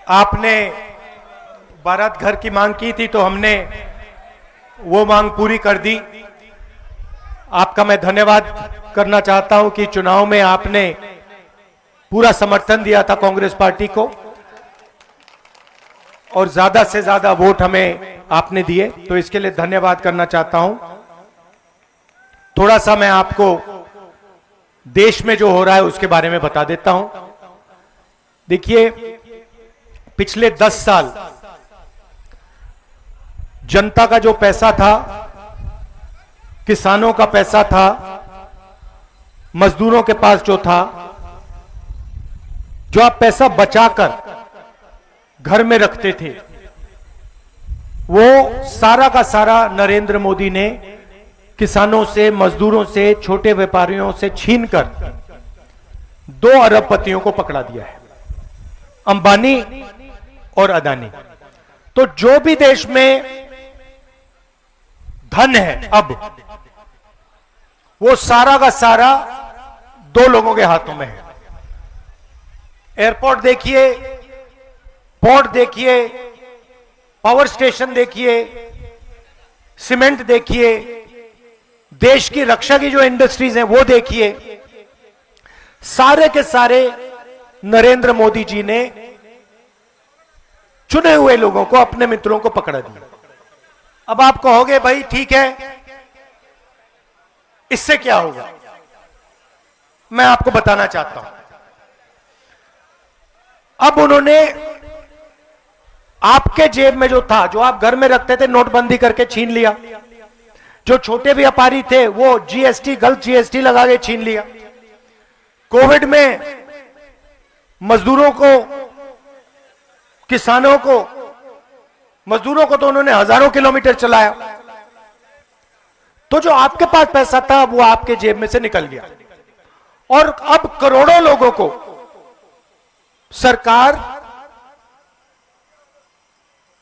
आपने बारात घर की मांग की थी तो हमने वो मांग पूरी कर दी। आपका मैं धन्यवाद करना चाहता हूं कि चुनाव में आपने पूरा समर्थन दिया था कांग्रेस पार्टी को और ज्यादा से ज्यादा वोट हमें आपने दिए, तो इसके लिए धन्यवाद करना चाहता हूं। थोड़ा सा मैं आपको देश में जो हो रहा है उसके बारे में बता देता हूं। देखिए, पिछले 10 साल जनता का जो पैसा था, किसानों का पैसा था, मजदूरों के पास जो था, जो आप पैसा बचाकर घर में रखते थे, वो सारा का सारा नरेंद्र मोदी ने किसानों से, मजदूरों से, छोटे व्यापारियों से छीनकर 2 अरबपतियों को पकड़ा दिया है, अंबानी और अदानी। तो जो भी देश में धन है अब, वो सारा का सारा 2 लोगों के हाथों में है। एयरपोर्ट देखिए, पोर्ट देखिए, पावर स्टेशन देखिए, सीमेंट देखिए, देश की रक्षा की जो इंडस्ट्रीज हैं वो देखिए, सारे के सारे नरेंद्र मोदी जी ने चुने हुए लोगों को, अपने मित्रों को पकड़ा दिया। अब आप कहोगे भाई ठीक है, इससे क्या होगा? मैं आपको बताना चाहता हूं। अब उन्होंने आपके जेब में जो था, जो आप घर में रखते थे, नोटबंदी करके छीन लिया। जो छोटे व्यापारी थे वो जीएसटी, गलत जीएसटी लगा के छीन लिया। कोविड में मजदूरों को, किसानों को, मजदूरों को तो उन्होंने हजारों किलोमीटर चलाया। तो जो आपके पास पैसा था वो आपके जेब में से निकल गया। और अब करोड़ों लोगों को सरकार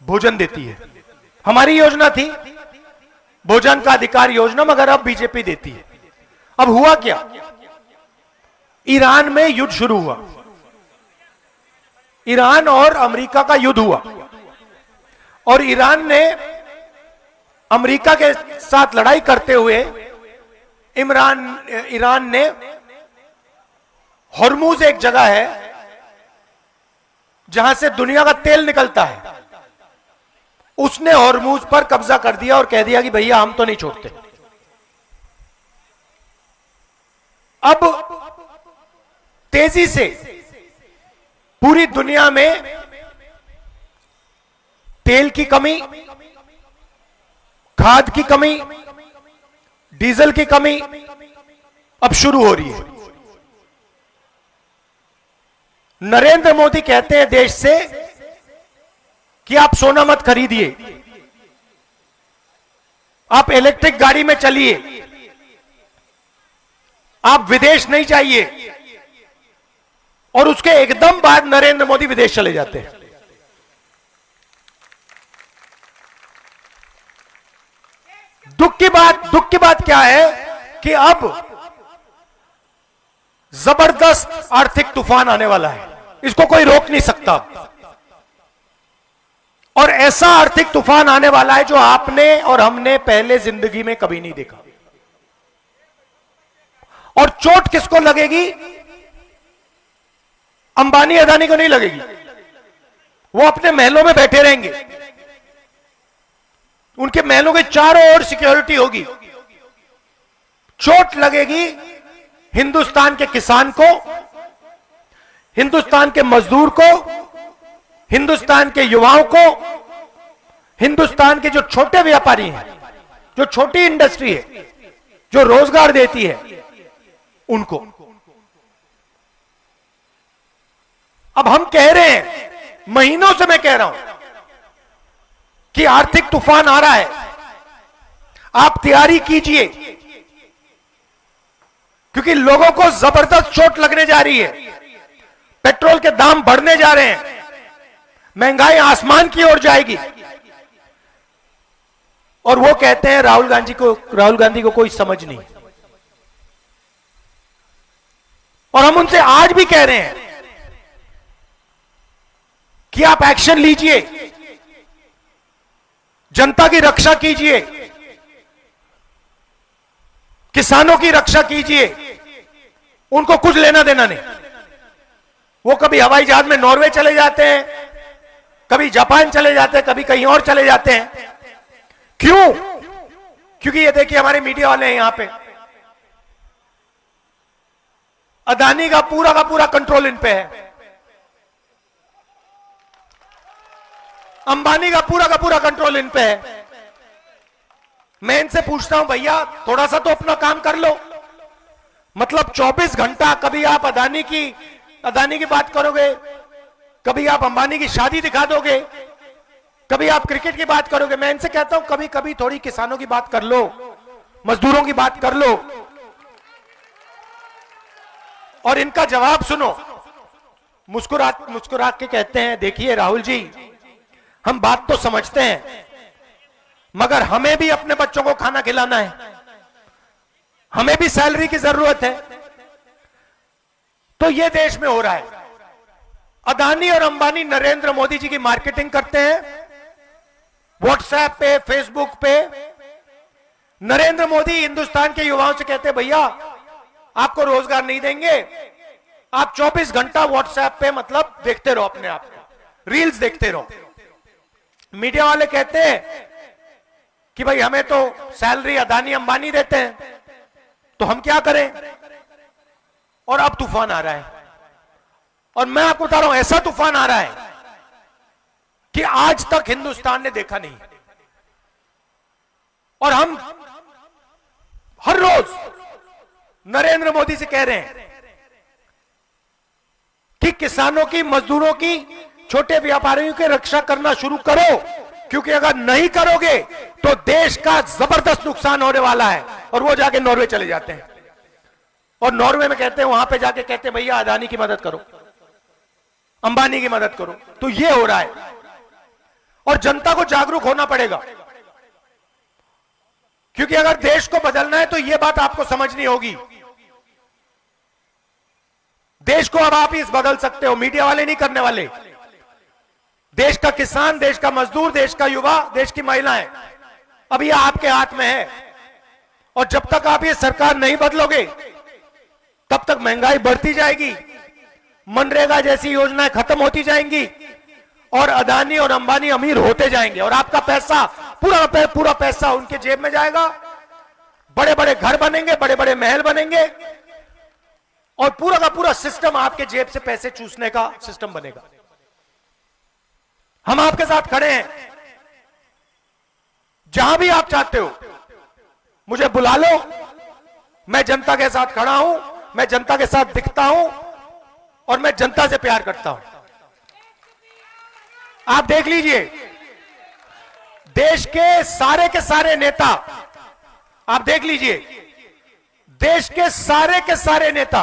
भोजन देती है। हमारी योजना थी भोजन का अधिकार योजना, मगर अब बीजेपी देती है। अब हुआ क्या? ईरान में युद्ध शुरू हुआ, ईरान और अमेरिका का युद्ध हुआ, और ईरान ने अमेरिका के साथ लड़ाई करते हुए ईरान ने हॉर्मुज, एक जगह है जहां से दुनिया का तेल निकलता है, उसने हॉर्मुज पर कब्जा कर दिया और कह दिया कि भैया हम तो नहीं छोड़ते। अब तेजी से पूरी दुनिया में तेल की कमी, खाद की कमी, डीजल की कमी अब शुरू हो रही है। नरेंद्र मोदी कहते हैं देश से कि आप सोना मत खरीदिए, आप इलेक्ट्रिक गाड़ी में चलिए, आप विदेश नहीं जाइए। और उसके एकदम बाद नरेंद्र मोदी विदेश चले जाते हैं। दुख की बात क्या है कि अब जबरदस्त आर्थिक तूफान आने वाला है, इसको कोई रोक नहीं सकता। और ऐसा आर्थिक तूफान आने वाला है जो आपने और हमने पहले जिंदगी में कभी नहीं देखा। और चोट किसको लगेगी? अंबानी अदानी को नहीं लगेगी, वो अपने महलों में बैठे रहेंगे, उनके महलों के चारों ओर सिक्योरिटी होगी। चोट लगेगी हिंदुस्तान के किसान को, हिंदुस्तान के मजदूर को, हिंदुस्तान के युवाओं को, हिंदुस्तान के जो छोटे व्यापारी हैं, जो छोटी इंडस्ट्री है, जो रोजगार देती है, उनको। अब हम कह रहे हैं, महीनों से मैं कह रहा हूं कि आर्थिक तूफान आ रहा है, आप तैयारी कीजिए, क्योंकि लोगों को जबरदस्त चोट लगने जा रही है। पेट्रोल के दाम बढ़ने जा रहे हैं, महंगाई आसमान की ओर जाएगी। और वो कहते हैं राहुल गांधी को कोई समझ नहीं। और हम उनसे आज भी कह रहे हैं कि आप एक्शन लीजिए, जनता की रक्षा कीजिए, किसानों की रक्षा कीजिए। उनको कुछ लेना देना नहीं। वो कभी हवाई जहाज में नॉर्वे चले जाते हैं, कभी जापान चले जाते हैं, कभी कहीं और चले जाते हैं। क्यों? क्योंकि ये देखिए हमारे मीडिया वाले हैं यहां पे, अदानी का पूरा कंट्रोल इन पे है, अंबानी का पूरा कंट्रोल इन पे है। मैं इनसे पूछता हूं भैया थोड़ा सा तो अपना काम कर लो। मतलब 24 घंटा कभी आप अदानी की बात करोगे, कभी आप अंबानी की शादी दिखा दोगे, कभी आप क्रिकेट की बात करोगे। मैं इनसे कहता हूं कभी कभी थोड़ी किसानों की बात कर लो, मजदूरों की बात कर लो। और इनका जवाब सुनो, मुस्कुरा के कहते हैं देखिए राहुल जी, हम बात तो समझते हैं मगर हमें भी अपने बच्चों को खाना खिलाना है, हमें भी सैलरी की जरूरत है। तो यह देश में हो रहा है। अदानी और अंबानी नरेंद्र मोदी जी की मार्केटिंग करते हैं व्हाट्सएप पे, फेसबुक पे। नरेंद्र मोदी हिंदुस्तान के युवाओं से कहते हैं भैया आपको रोजगार नहीं देंगे, आप 24 घंटा व्हाट्सएप पे मतलब देखते रहो, अपने आप को रील्स देखते रहो। मीडिया वाले कहते हैं कि भाई हमें तो सैलरी अदानी अंबानी देते हैं, तो हम क्या करें। और अब तूफान आ रहा है, और मैं आपको बता रहा हूं ऐसा तूफान आ रहा है कि आज तक हिंदुस्तान ने देखा नहीं। और हम हर रोज नरेंद्र मोदी से कह रहे हैं कि किसानों की, मजदूरों की, छोटे व्यापारियों की रक्षा करना शुरू करो, क्योंकि अगर नहीं करोगे तो देश का जबरदस्त नुकसान होने वाला है। और वो जाके नॉर्वे चले जाते हैं, और नॉर्वे में कहते हैं, वहां पे जाके कहते हैं भैया अदानी की मदद करो, अंबानी की मदद करो। तो ये हो रहा है, और जनता को जागरूक होना पड़ेगा, क्योंकि अगर देश को बदलना है तो यह बात आपको समझनी होगी। देश को अब आप ही बदल सकते हो, मीडिया वाले नहीं करने वाले। देश का किसान, देश का मजदूर, देश का युवा, देश की महिलाएं, अब यह आपके हाथ में है। और जब तक आप ये सरकार नहीं बदलोगे तब तक महंगाई बढ़ती जाएगी, मनरेगा जैसी योजनाएं खत्म होती जाएंगी, और अदानी और अंबानी अमीर होते जाएंगे, और आपका पैसा पूरा पैसा उनके जेब में जाएगा। बड़े बड़े घर बनेंगे, बड़े बड़े महल बनेंगे, और पूरा का पूरा सिस्टम आपके जेब से पैसे चूसने का सिस्टम बनेगा। हम आपके साथ खड़े हैं, जहां भी आप चाहते हो मुझे बुला लो, मैं जनता के साथ खड़ा हूं, मैं जनता के साथ दिखता हूं, और मैं जनता से प्यार करता हूं। आप देख लीजिए देश के सारे नेता, आप देख लीजिए देश के सारे नेता,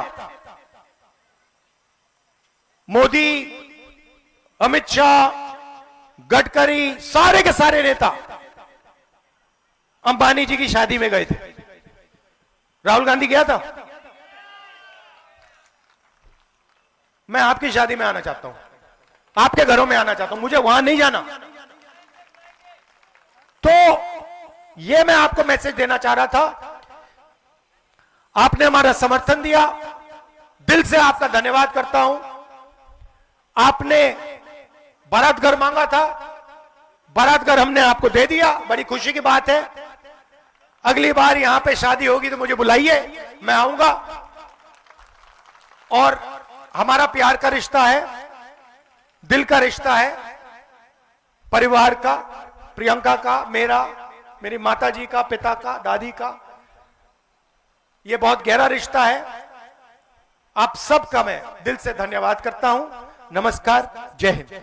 मोदी, अमित शाह, गडकरी, सारे के सारे नेता अंबानी जी की शादी में गए थे। राहुल गांधी गया था। मैं आपकी शादी में आना चाहता हूं, आपके घरों में आना चाहता हूं, मुझे वहां नहीं जाना। तो यह मैं आपको मैसेज देना चाह रहा था। आपने हमारा समर्थन दिया, दिल से आपका धन्यवाद करता हूं। आपने बारात घर मांगा था, बारात घर हमने आपको दे दिया, बड़ी खुशी की बात है। अगली बार यहां पे शादी होगी तो मुझे बुलाइए, मैं आऊंगा। और हमारा प्यार का रिश्ता है, दिल का रिश्ता है, परिवार का, प्रियंका का, मेरा, मेरी माता जी का, पिता का, दादी का, यह बहुत गहरा रिश्ता है। आप सबका मैं दिल से धन्यवाद करता हूं। नमस्कार, जय हिंद।